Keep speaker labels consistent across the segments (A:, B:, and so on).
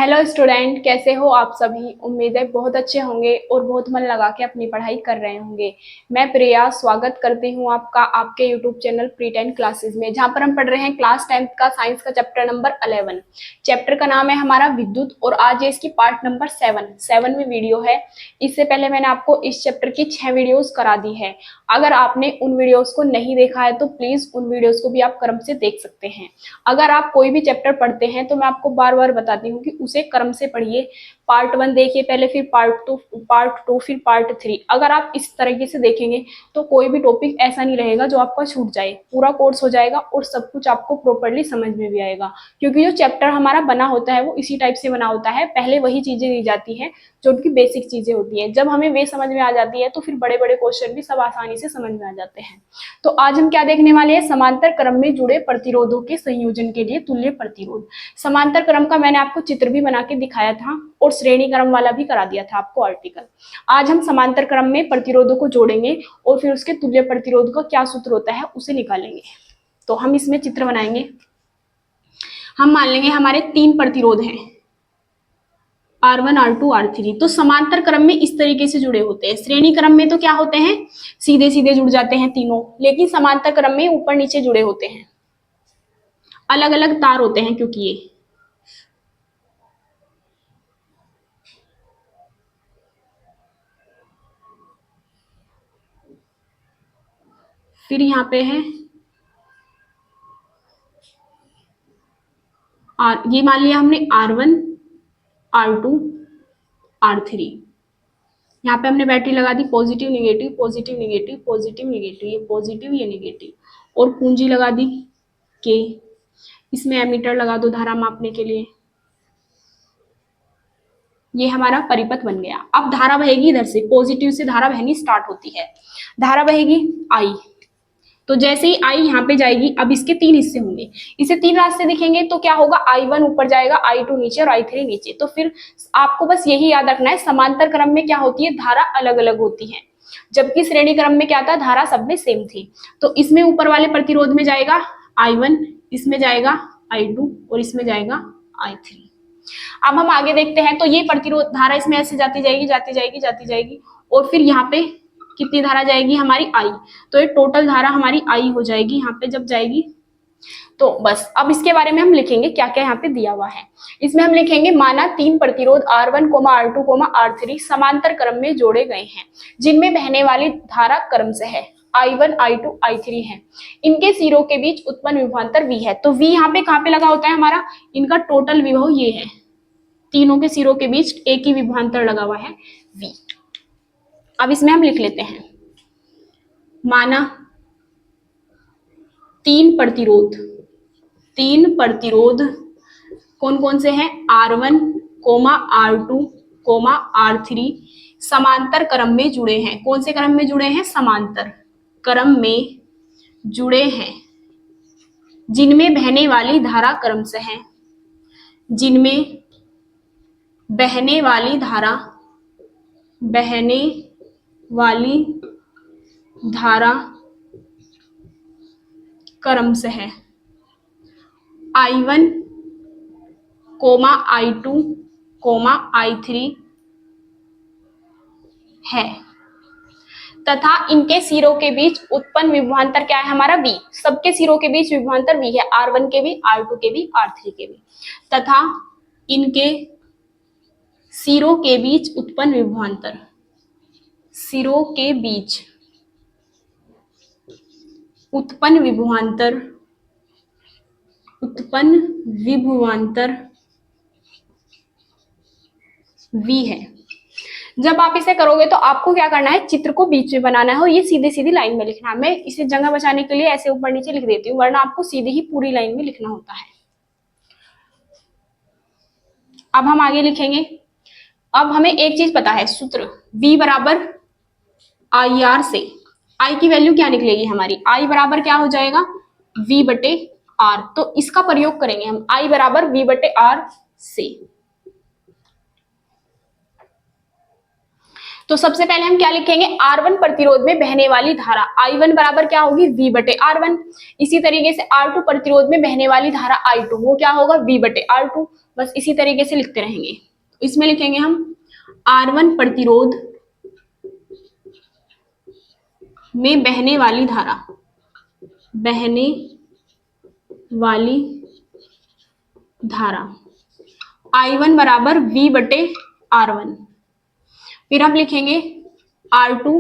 A: Hello student, कैसे हो आप सभी। उम्मीद है बहुत अच्छे होंगे और बहुत मन लगा के अपनी पढ़ाई कर रहे होंगे। मैं प्रिया स्वागत करती हूँ आपका आपके यूट्यूब चैनल प्री 10 क्लासेस में, जहाँ पर हम पढ़ रहे हैं क्लास 10th का साइंस का चैप्टर नंबर 11। चैप्टर का नाम है हमारा विद्युत और आज ये इसकी पार्ट नंबर 7वीं वीडियो है। इससे पहले मैंने आपको इस चैप्टर की 6 वीडियोज करा दी है। अगर आपने उन वीडियोज को नहीं देखा है तो प्लीज उन वीडियोज को भी आप क्रम से देख सकते हैं। अगर आप कोई भी चैप्टर पढ़ते हैं तो मैं आपको बार बार बताती हूँ कि उसे क्रम से पढ़िए। पार्ट 1 देखिए पहले, फिर पार्ट 2, फिर पार्ट 3। अगर आप इस तरीके से देखेंगे तो कोई भी टॉपिक ऐसा नहीं रहेगा जो आपका छूट जाए, पूरा कोर्स हो जाएगा और सब कुछ आपको प्रॉपर्ली समझ में भी आएगा। क्योंकि जो चैप्टर हमारा बना होता है वो इसी टाइप से बना होता है, पहले वही चीजें दी जाती है जो उनकी बेसिक चीजें होती है। जब हमें वे समझ में आ जाती है तो फिर बड़े बड़े क्वेश्चन भी सब आसानी से समझ में आ जाते हैं। तो आज हम क्या देखने वाले हैं, समांतर क्रम में जुड़े प्रतिरोधों के संयोजन के लिए तुल्य प्रतिरोध। समांतर क्रम का मैंने आपको चित्र भी बना के दिखाया था और श्रेणी क्रम वाला भी करा दिया था आपको आर्टिकल। आज हम समांतर क्रम में प्रतिरोधों को जोड़ेंगे और फिर उसके तुल्य प्रतिरोध का क्या सूत्र होता है उसे निकालेंगे। तो हम इसमें चित्र बनाएंगे। हम मान लेंगे हमारे 3 प्रतिरोध हैं, R1, R2, R3। तो समांतर क्रम में इस तरीके से जुड़े होते हैं। श्रेणी क्रम में तो क्या होते हैं, सीधे सीधे जुड़ जाते हैं तीनों, लेकिन समांतर क्रम में ऊपर नीचे जुड़े होते हैं, अलग अलग तार होते हैं क्योंकि ये। फिर यहाँ पे है ये मान लिया हमने R1, R2, R3। यहाँ पे हमने बैटरी लगा दी, positive negative positive negative positive negative, ये पॉजिटिव ये निगेटिव, और पूंजी लगा दी के। इसमें एमीटर लगा दो धारा मापने के लिए। ये हमारा परिपथ बन गया। अब धारा बहेगी इधर से, पॉजिटिव से धारा बहनी स्टार्ट होती है। धारा बहेगी आई, तो जैसे ही आई यहाँ पे जाएगी, अब इसके 3 हिस्से होंगे, इसे 3 रास्ते दिखेंगे। तो क्या होगा, I1 ऊपर जाएगा, I2 नीचे और I3 नीचे। तो फिर आपको बस यही याद रखना है, समांतर क्रम में क्या होती है, धारा अलग अलग होती है, जबकि श्रेणी क्रम में क्या था, धारा सब में सेम थी। तो इसमें ऊपर वाले प्रतिरोध में जाएगा I1, इसमें जाएगा I2 और इसमें जाएगा I3। अब हम आगे देखते हैं। तो ये प्रतिरोध धारा इसमें ऐसे जाती जाएगी जाती जाएगी जाती जाएगी, और फिर यहाँ पे कितनी धारा जाएगी हमारी आई। तो ये टोटल धारा हमारी आई हो जाएगी यहाँ पे जब जाएगी। तो बस अब इसके बारे में हम लिखेंगे क्या क्या यहाँ पे दिया हुआ है। इसमें हम लिखेंगे, माना 3 प्रतिरोध R1, R2, R3 समांतर क्रम में जोड़े गए हैं, जिनमें बहने वाली धारा क्रम से है I1, I2, I3 है। इनके सिरों के बीच उत्पन्न विभवांतर V है। तो V यहाँ पे कहाँ पे लगा होता है हमारा, इनका टोटल विभव ये है, तीनों के सिरों के बीच एक ही विभवांतर लगा हुआ है V। अब इसमें हम लिख लेते हैं, माना 3 प्रतिरोध कौन कौन से हैं, R1, R2, R3 समांतर क्रम में जुड़े हैं। कौन से क्रम में जुड़े हैं, समांतर क्रम में जुड़े हैं, जिनमें बहने वाली धारा क्रम से है, जिनमें बहने वाली धारा क्रम से है I1, I2, I3 है, तथा इनके सिरों के बीच उत्पन्न विभवांतर क्या है हमारा V। सबके सिरों के बीच विभवांतर V है, R1 के भी, R2 के भी, R3 के भी, तथा इनके सिरों के बीच उत्पन्न विभवांतर, सिरों के बीच उत्पन्न विभवांतर V है। जब आप इसे करोगे तो आपको क्या करना है, चित्र को बीच में बनाना है और ये सीधी सीधी लाइन में लिखना है। मैं इसे जगह बचाने के लिए ऐसे ऊपर नीचे लिख देती हूँ, वरना आपको सीधी ही पूरी लाइन में लिखना होता है। अब हम आगे लिखेंगे। अब हमें एक चीज पता है, सूत्र V बराबर IR से I की वैल्यू क्या निकलेगी हमारी, I बराबर क्या हो जाएगा, V बटे R। तो इसका प्रयोग करेंगे हम, I बराबर V बटे R से। तो सबसे पहले हम क्या लिखेंगे, R1 प्रतिरोध में बहने वाली धारा I1 बराबर क्या होगी, V बटे R1। इसी तरीके से R2 प्रतिरोध में बहने वाली धारा I2, वो क्या होगा, V बटे R2। बस इसी तरीके से लिखते रहेंगे। इसमें लिखेंगे हम R1 प्रतिरोध में बहने वाली धारा, बहने वाली धारा I1 बराबर V बटे R1। फिर हम लिखेंगे R2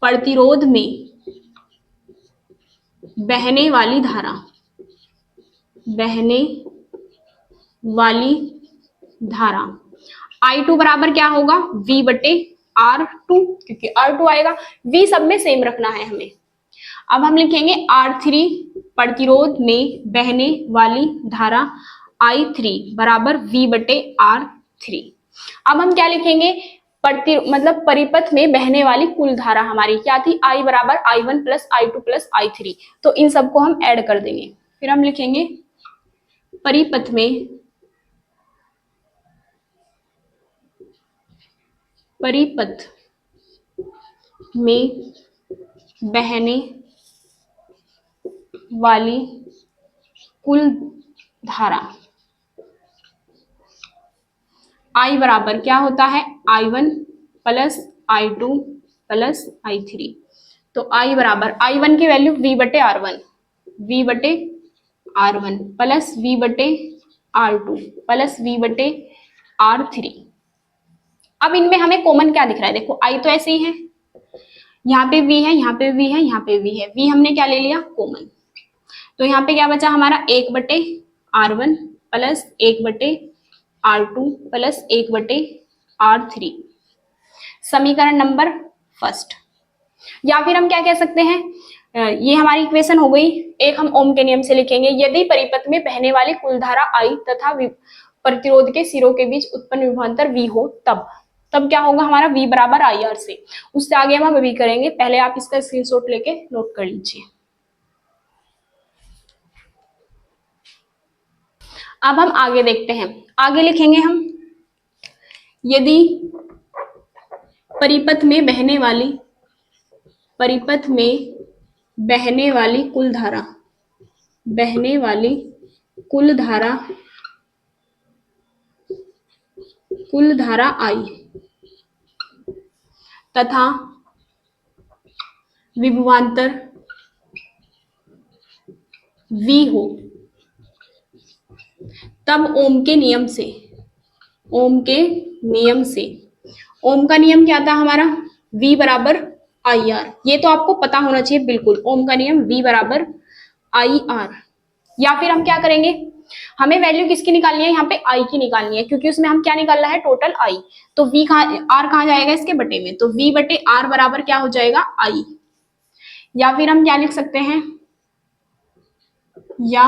A: प्रतिरोध में बहने वाली धारा, बहने वाली धारा I2 बराबर क्या होगा, V बटे R2, क्योंकि R2 आएगा, V सब में सेम रखना है हमें। अब हम लिखेंगे R3 प्रतिरोध में बहने वाली धारा I3 बराबर V बटे R3। अब हम क्या लिखेंगे, मतलब परिपथ में बहने वाली कुल धारा हमारी क्या थी, I बराबर I1 plus I2 plus I3। तो इन सबको हम ऐड कर देंगे। फिर हम लिखेंगे परिपथ में बहने वाली कुल धारा I बराबर क्या होता है, I1 plus I2 plus I3। तो I बराबर I1 की वैल्यू V बटे R1, V बटे R1 प्लस V बटे R2 प्लस V बटे R3। अब इनमें हमें कॉमन क्या दिख रहा है, देखो I तो ऐसे ही है, यहाँ पे V है, यहाँ पे V है, यहाँ पे V है, V हमने क्या ले लिया, कॉमन। तो यहाँ पे क्या बचा हमारा, 1 बटे R1 प्लस 1 बटे R2 प्लस 1 बटे R3, समीकरण नंबर फर्स्ट। या फिर हम क्या कह सकते हैं, ये हमारी इक्वेशन हो गई। एक हम ओम के नियम से लिखेंगे, यदि परिपथ में बहने वाली कुल धारा I तथा प्रतिरोध के सिरों के बीच उत्पन्न विभवांतर V हो, तब क्या होगा हमारा, V बराबर IR से। उससे आगे हम अभी करेंगे, पहले आप इसका स्क्रीनशॉट लेके नोट कर लीजिए। अब हम आगे देखते हैं, आगे लिखेंगे हम, यदि परिपथ में बहने वाली कुल धारा I तथा विभवांतर V हो, तब ओम के नियम से, ओम का नियम क्या था हमारा, V बराबर IR। ये तो आपको पता होना चाहिए बिल्कुल, ओम का नियम V बराबर IR। या फिर हम क्या करेंगे, हमें वैल्यू किसकी निकालनी है, यहाँ पे I की निकालनी है, क्योंकि उसमें हम क्या निकालना है, टोटल I। तो V R कहाँ जाएगा, इसके बटे में, तो V बटे R बराबर क्या हो जाएगा, I। या फिर हम क्या लिख सकते हैं, या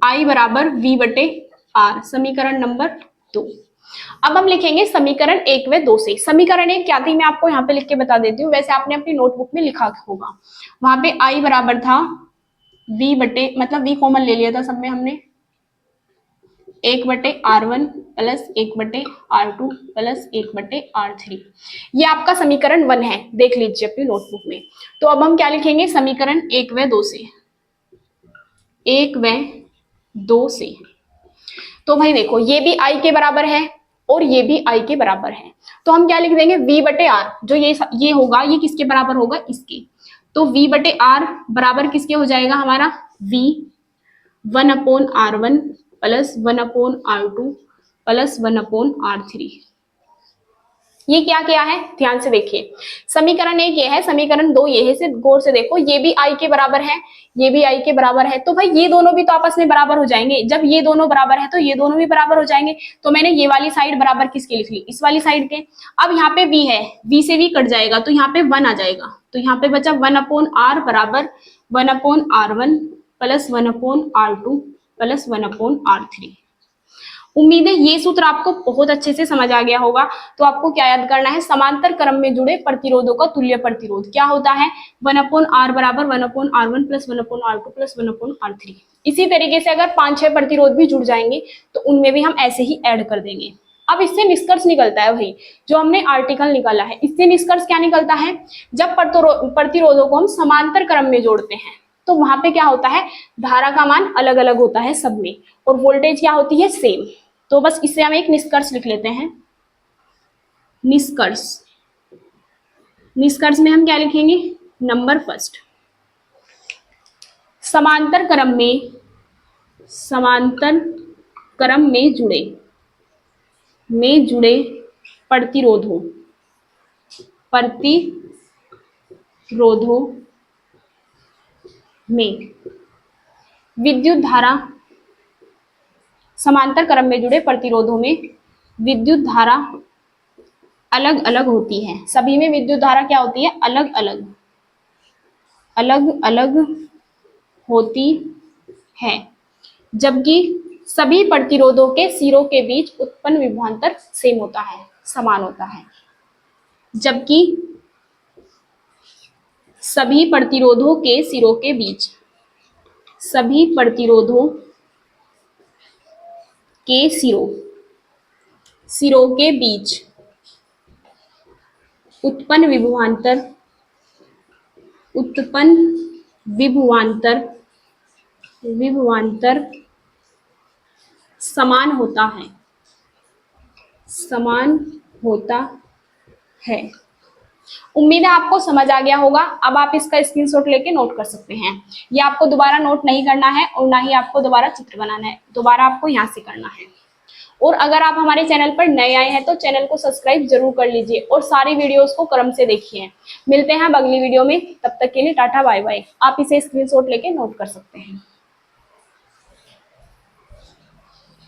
A: I बराबर V बटे R, समीकरण नंबर 2। अब हम लिखेंगे समीकरण 1 व 2 से। समीकरण 1 क्या थी, मैं आपको यहाँ पे लिख के बता देती हूँ, वैसे आपने अपनी नोटबुक में लिखा होगा। वहां पे I बराबर था V बटे, मतलब V कॉमन ले लिया था सब में हमने, 1 बटे R1 प्लस 1 बटे R2 प्लस 1 बटे R3। ये आपका समीकरण 1 है, देख लीजिए अपनी नोटबुक में। तो अब हम क्या लिखेंगे, समीकरण 1 व 2 से, 1 व 2 से। तो भाई देखो, ये भी I के बराबर है और ये भी I के बराबर है, तो हम क्या लिख देंगे, V बटे R, जो ये होगा, ये किसके बराबर होगा, इसके। तो V बटे R बराबर किसके हो जाएगा हमारा, V 1/R1 plus 1/R2 plus 1/R3। ये क्या क्या है, ध्यान से देखिए, समीकरण 1 ये है, समीकरण 2 ये है, सिर्फ गौर से देखो, ये भी I के बराबर है, ये भी I के बराबर है। तो भाई ये दोनों भी तो आपस में बराबर हो जाएंगे, जब ये दोनों बराबर है तो ये दोनों भी बराबर हो जाएंगे। तो मैंने ये वाली साइड बराबर किसकी लिख ली, इस वाली साइड के। अब यहाँ पे V है, V से V कट जाएगा, तो यहाँ पे 1 आ जाएगा, तो यहाँ पे बचा 1/R बराबर 1/R1 plus 1/R2 plus 1/R3। उम्मीद है ये सूत्र आपको बहुत अच्छे से समझ आ गया होगा। तो आपको क्या याद करना है, समांतर क्रम में जुड़े प्रतिरोधों का तुल्य प्रतिरोध क्या होता है, 1/R बराबर 1/R1 plus 1/R2 plus 1/R3। इसी तरीके से अगर 5-6 प्रतिरोध भी जुड़ जाएंगे तो उनमें भी हम ऐसे ही ऐड कर देंगे। अब इससे निष्कर्ष निकलता है भाई, जो हमने आर्टिकल निकाला है, इससे निष्कर्ष क्या निकलता है, जब प्रतिरोधों को हम समांतर क्रम में जोड़ते हैं तो वहां पे क्या होता है, धारा का मान अलग अलग होता है सब में, और वोल्टेज क्या होती है, सेम। तो बस इससे हम एक निष्कर्ष लिख लेते हैं, निष्कर्ष। निष्कर्ष में हम क्या लिखेंगे, नंबर फर्स्ट, समांतर क्रम में जुड़े प्रतिरोधों में विद्युत धारा, समांतर क्रम में जुड़े प्रतिरोधों में विद्युत धारा अलग अलग होती है। सभी में विद्युत धारा क्या होती है, अलग अलग होती है, जबकि सभी प्रतिरोधों के सिरों के बीच उत्पन्न विभवांतर सेम होता है, समान होता है। जबकि सभी प्रतिरोधों के सिरों के बीच, सभी प्रतिरोधों के सिरों के बीच उत्पन्न विभवांतर समान होता है। उम्मीद है आपको समझ आ गया होगा। अब आप इसका स्क्रीनशॉट लेके नोट कर सकते हैं। ये आपको दोबारा नोट नहीं करना है और ना ही आपको दोबारा चित्र बनाना है, दोबारा आपको यहाँ से करना है। और अगर आप हमारे चैनल पर नए आए हैं तो चैनल को सब्सक्राइब जरूर कर लीजिए और सारी वीडियोस को क्रम से देखिए। मिलते हैं अब अगली वीडियो में, तब तक के लिए टाटा बाय बाय। आप इसे स्क्रीनशॉट लेके नोट कर सकते हैं।